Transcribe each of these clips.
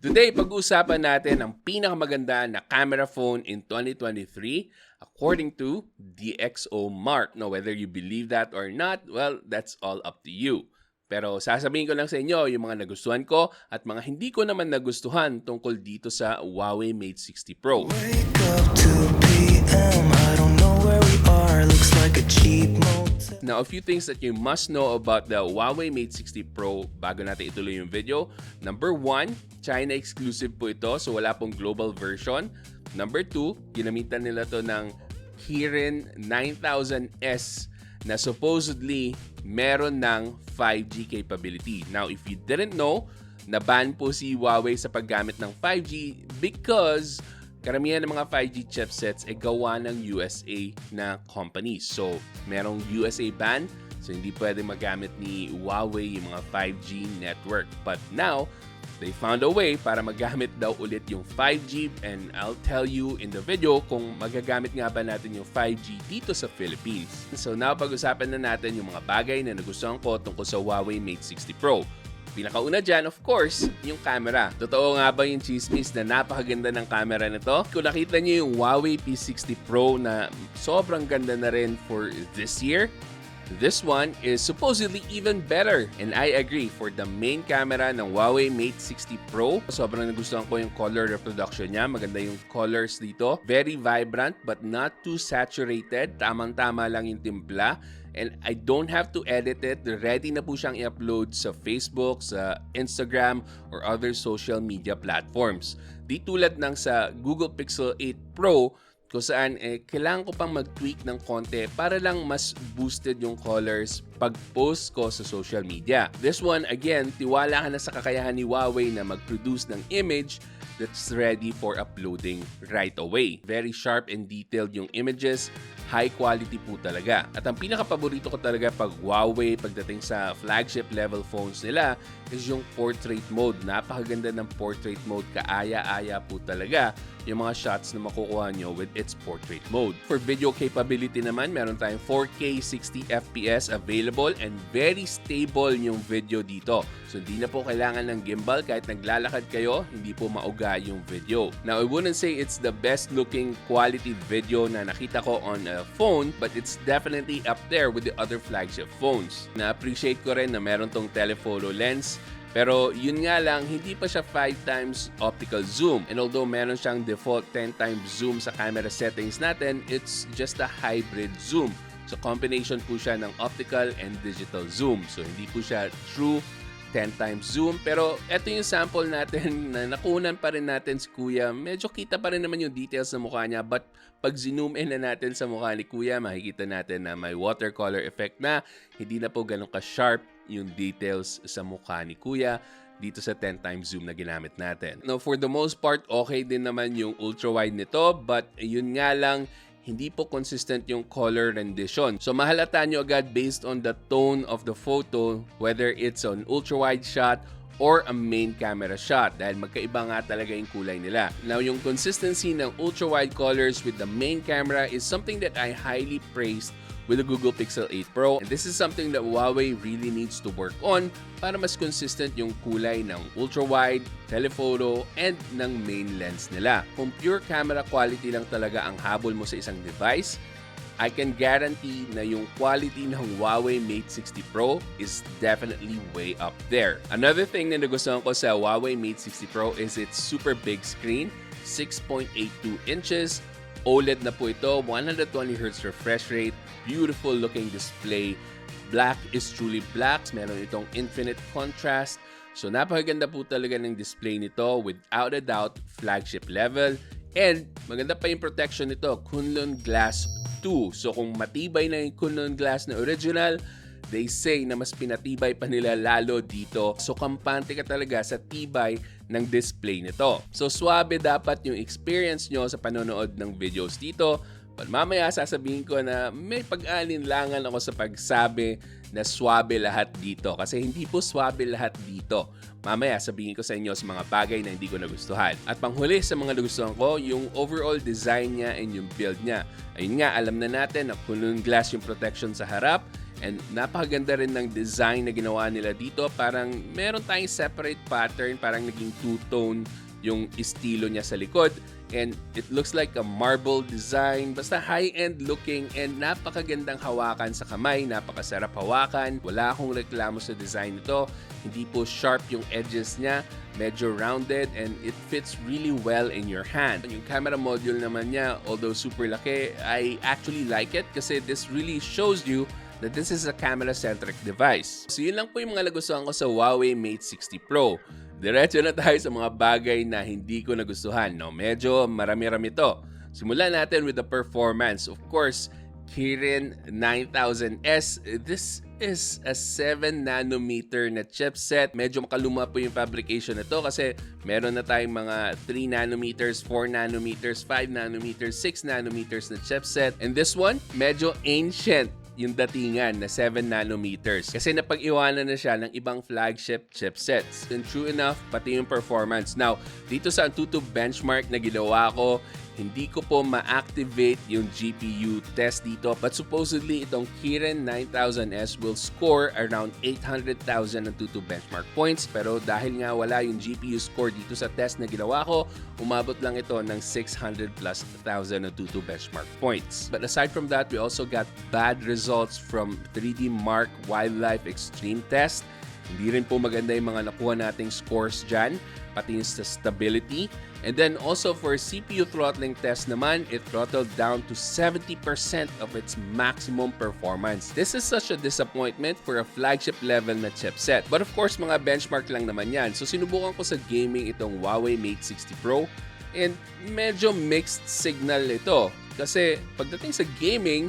Today, pag-uusapan natin ang pinakamaganda na camera phone in 2023 according to DxO Mart. Now, whether you believe that or not, well, that's all up to you. Pero sasabihin ko lang sa inyo yung mga nagustuhan ko at mga hindi ko naman nagustuhan tungkol dito sa Huawei Mate 60 Pro. Wake up 2 p.m. I don't know where we are. Looks like a cheap motel. Now, a few things that you must know about the Huawei Mate 60 Pro bago natin ituloy yung video. Number 1, China exclusive po ito, so wala pong global version. Number 2, ginamitan nila to ng Kirin 9000S na supposedly meron ng 5G capability. Now, if you didn't know, naban po si Huawei sa paggamit ng 5G because karamihan ng mga 5G chipsets ay gawa ng USA na companies. So, merong USA ban, so hindi pwede magamit ni Huawei yung mga 5G network. But now, they found a way para magamit daw ulit yung 5G, and I'll tell you in the video kung magagamit nga ba natin yung 5G dito sa Philippines. So now, pag-usapan na natin yung mga bagay na nagustuhan ko tungkol sa Huawei Mate 60 Pro. Pinakauna dyan, of course, yung camera. Totoo nga ba yung chismis na napakaganda ng camera nito? Kung nakita niyo yung Huawei P60 Pro na sobrang ganda na rin for this year, this one is supposedly even better. And I agree, for the main camera ng Huawei Mate 60 Pro, sobrang nagustuhan ko yung color reproduction niya. Maganda yung colors dito. Very vibrant but not too saturated. Tamang-tama lang yung timpla. And I don't have to edit it. Ready na po siyang i-upload sa Facebook, sa Instagram, or other social media platforms. Di tulad ng sa Google Pixel 8 Pro, kung saan kailangan ko pang mag-tweak ng konti para lang mas boosted yung colors pag-post ko sa social media. This one, again, tiwala ka na sa kakayahan ni Huawei na mag-produce ng image that's ready for uploading right away. Very sharp and detailed yung images, high quality po talaga. At ang pinaka-paborito ko talaga pag Huawei pagdating sa flagship level phones nila is yung portrait mode. Napakaganda ng portrait mode, kaaya-aya po talaga yung mga shots na makukuha nyo with its portrait mode. For video capability naman, meron tayong 4K 60 FPS available and very stable yung video dito. So hindi na po kailangan ng gimbal kahit naglalakad kayo, hindi po mauga yung video. Now, I wouldn't say it's the best looking quality video na nakita ko on a phone, but it's definitely up there with the other flagship phones. Na-appreciate ko rin na meron tong telephoto lens. Pero yun nga lang, hindi pa siya 5x optical zoom. And although meron siyang default 10x zoom sa camera settings natin, it's just a hybrid zoom. So combination po siya ng optical and digital zoom. So hindi po siya true 10x zoom. Pero eto yung sample natin na nakunan pa rin natin si Kuya. Medyo kita pa rin naman yung details sa mukha niya. But pag zoom in na natin sa mukha ni Kuya, makikita natin na may watercolor effect na. Hindi na po ganun ka-sharp yung details sa mukha ni Kuya dito sa 10x zoom na ginamit natin. Now, for the most part, okay din naman yung ultra-wide nito. But yun nga lang, hindi po consistent yung color rendition. So mahalata nyo agad based on the tone of the photo, whether it's an ultra-wide shot or a main camera shot, dahil magkaiba nga talaga yung kulay nila. Now, yung consistency ng ultra-wide colors with the main camera is something that I highly praised with the Google Pixel 8 Pro. And this is something that Huawei really needs to work on para mas consistent yung kulay ng ultra-wide, telephoto, and ng main lens nila. Kung pure camera quality lang talaga ang habol mo sa isang device, I can guarantee na yung quality ng Huawei Mate 60 Pro is definitely way up there. Another thing na nagustuhan ko sa Huawei Mate 60 Pro is its super big screen, 6.82 inches, OLED na po ito, 120Hz refresh rate, beautiful looking display, black is truly black, meron itong infinite contrast. So napakaganda po talaga ng display nito, without a doubt, flagship level. And maganda pa yung protection nito, Kunlun Glass 2. So kung matibay na yung Kunlun Glass na original, they say na mas pinatibay pa nila lalo dito. So kampante ka talaga sa tibay ng display nito. So swabe dapat yung experience nyo sa panonood ng videos dito. But mamaya sasabihin ko na may pag-alinlangan ako sa pagsabi na swabe lahat dito. Kasi hindi po swabe lahat dito. Mamaya sabihin ko sa inyo sa mga bagay na hindi ko nagustuhan. At panghuli sa mga nagustuhan ko, yung overall design niya and yung build niya. Ayun nga, alam na natin na Kunlun Glass yung protection sa harap. And napakaganda rin ng design na ginawa nila dito. Parang meron tayong separate pattern, parang naging two-tone yung estilo niya sa likod. And it looks like a marble design. Basta high-end looking and napakagandang hawakan sa kamay. Napakasarap hawakan. Wala akong reklamo sa design nito. Hindi po sharp yung edges niya. Medyo rounded and it fits really well in your hand. Yung camera module naman niya, although super laki, I actually like it kasi this really shows you that this is a camera-centric device. So yun lang po yung mga nagustuhan ko sa Huawei Mate 60 Pro. Diretso na tayo sa mga bagay na hindi ko nagustuhan. No? Medyo marami-rami to. Simulan natin with the performance. Of course, Kirin 9000S. This is a 7nm na chipset. Medyo makaluma po yung fabrication nito kasi meron na tayong mga 3nm, 4nm, 5nm, 6nm na chipset. And this one, medyo ancient yung datingan na 7nm kasi napag-iwanan na siya ng ibang flagship chipsets. And true enough, pati yung performance. Now, dito sa Antutu benchmark na ginawa ko, hindi ko po ma-activate yung GPU test dito but supposedly itong Kirin 9000S will score around 800,000 Antutu benchmark points pero dahil nga wala yung GPU score dito sa test na ginawa ko, umabot lang ito ng 600 plus thousand Antutu benchmark points. But aside from that, we also got bad results from 3D Mark Wildlife Extreme Test. Hindi rin po maganda yung mga nakuha nating scores dyan, pati yung sa stability. And then also for CPU throttling test naman, it throttled down to 70% of its maximum performance. This is such a disappointment for a flagship level na chipset. But of course, mga benchmark lang naman yan. So sinubukan ko sa gaming itong Huawei Mate 60 Pro and medyo mixed signal ito. Kasi pagdating sa gaming,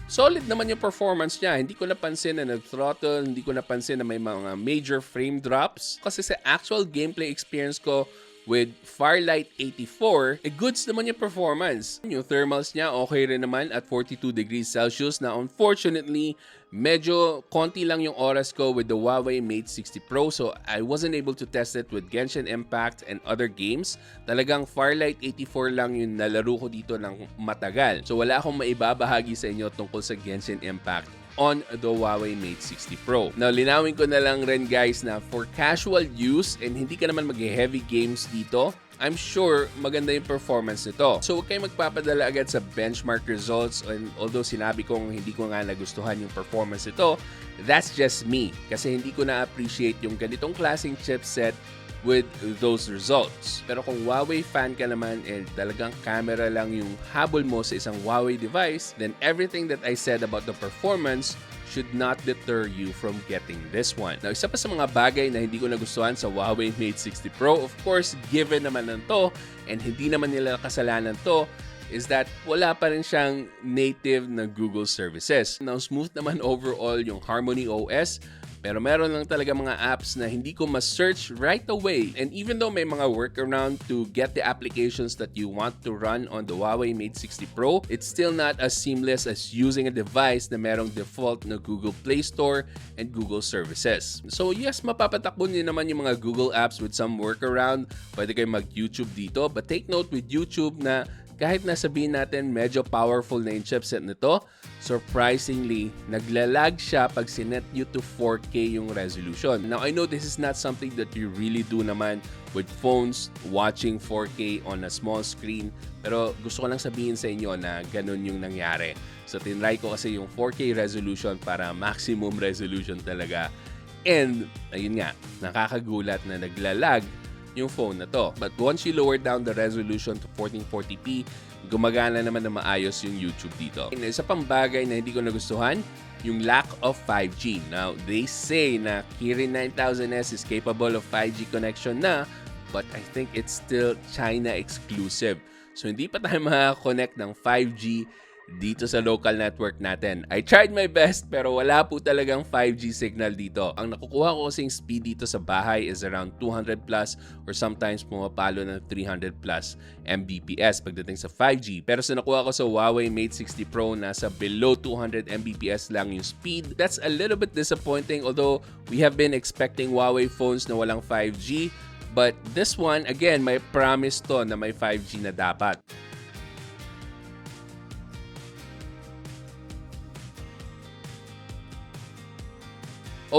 solid naman yung performance niya. Hindi ko napansin na nag-throttle, hindi ko napansin na may mga major frame drops. Kasi sa actual gameplay experience ko with Firelight 84, goods naman yung performance. Yung thermals niya okay rin naman at 42 degrees Celsius na unfortunately, medyo konti lang yung oras ko with the Huawei Mate 60 Pro so I wasn't able to test it with Genshin Impact and other games. Talagang Firelight 84 lang yung nalaro ko dito ng matagal. So wala akong maibabahagi sa inyo tungkol sa Genshin Impact on the Huawei Mate 60 Pro. Now, linawin ko na lang rin guys na for casual use and hindi ka naman mag-heavy games dito, I'm sure maganda yung performance nito. So, huwag kayong magpapadala agad sa benchmark results and although sinabi kong hindi ko nga nagustuhan yung performance nito, that's just me. Kasi hindi ko na-appreciate yung ganitong klaseng chipset with those results. Pero kung Huawei fan ka naman and talagang camera lang yung habol mo sa isang Huawei device, then everything that I said about the performance should not deter you from getting this one. Now, isa pa sa mga bagay na hindi ko nagustuhan sa Huawei Mate 60 Pro, of course, given naman ng to, and hindi naman nila kasalanan to, is that wala pa rin siyang native na Google services. Now, smooth naman overall yung Harmony OS, pero meron lang talaga mga apps na hindi ko ma-search right away. And even though may mga workaround to get the applications that you want to run on the Huawei Mate 60 Pro, it's still not as seamless as using a device na merong default na Google Play Store and Google services. So yes, mapapatakbo niyo naman yung mga Google apps with some workaround. Pwede kayo mag-YouTube dito. But take note with YouTube na kahit nasabihin natin medyo powerful na yung chipset nito, surprisingly, naglalag siya pag sinet nyo to 4K yung resolution. Now, I know this is not something that you really do naman with phones watching 4K on a small screen, pero gusto ko lang sabihin sa inyo na ganun yung nangyari. So, tinry ko kasi yung 4K resolution para maximum resolution talaga. And, ayun nga, nakakagulat na naglalag yung phone na to. But once you lower down the resolution to 1440p, gumagana naman na maayos yung YouTube dito. And isa pang bagay na hindi ko nagustuhan, yung lack of 5G. Now, they say na Kirin 9000S is capable of 5G connection na, but I think it's still China exclusive. So, hindi pa tayo makakonect ng 5G dito sa local network natin. I tried my best pero wala po talagang 5G signal dito. Ang nakukuha ko kasing speed dito sa bahay is around 200 plus or sometimes pumapalo ng 300 plus Mbps pagdating sa 5G. Pero sa nakuha ko sa Huawei Mate 60 Pro, nasa below 200 Mbps lang yung speed. That's a little bit disappointing although we have been expecting Huawei phones na walang 5G. But this one, again, may promise to na may 5G na dapat.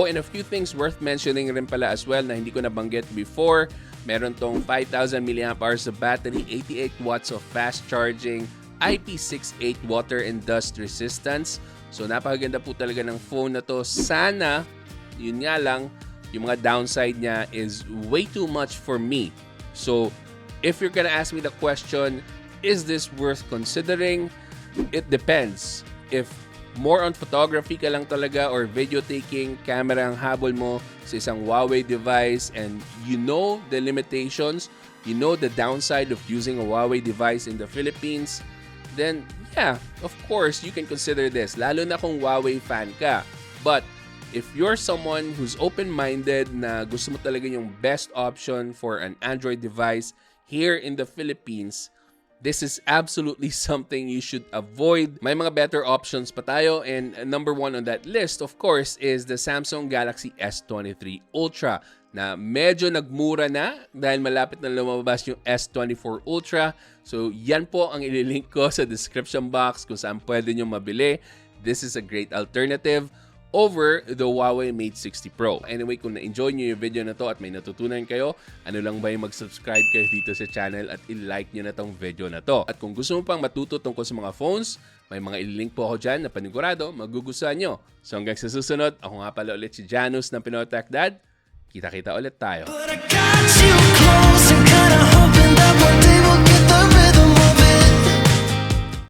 Oh, and a few things worth mentioning rin pala as well na hindi ko nabanggit before. Meron tong 5,000 mAh na battery, 88 watts of fast charging, IP68 water and dust resistance. So napakaganda po talaga ng phone na to. Sana, yun nga lang, yung mga downside niya is way too much for me. So if you're gonna ask me the question, is this worth considering? It depends. If more on photography ka lang talaga or video taking, camera ang habol mo sa isang Huawei device and you know the limitations, you know the downside of using a Huawei device in the Philippines, then yeah, of course, you can consider this. Lalo na kung Huawei fan ka. But if you're someone who's open-minded na gusto mo talaga yung best option for an Android device here in the Philippines, this is absolutely something you should avoid. May mga better options pa tayo, and number one on that list, of course, is the Samsung Galaxy S23 Ultra na medyo nagmura na dahil malapit na lumabas yung S24 Ultra. So yan po ang ililink ko sa description box kung saan pwede nyo mabili. This is a great alternative over the Huawei Mate 60 Pro. Anyway, kung na-enjoy nyo yung video na to at may natutunan kayo, ano lang ba yung mag-subscribe kayo dito sa channel at i-like nyo na tong video na to. At kung gusto mo pang matuto tungkol sa mga phones, may mga ililink po ako dyan na panigurado magugustuhan nyo. So hanggang sa susunod, ako nga pala ulit si Janus ng Pinoy Techdad. Kita-kita ulit tayo. But I got you close and kinda hoping that one day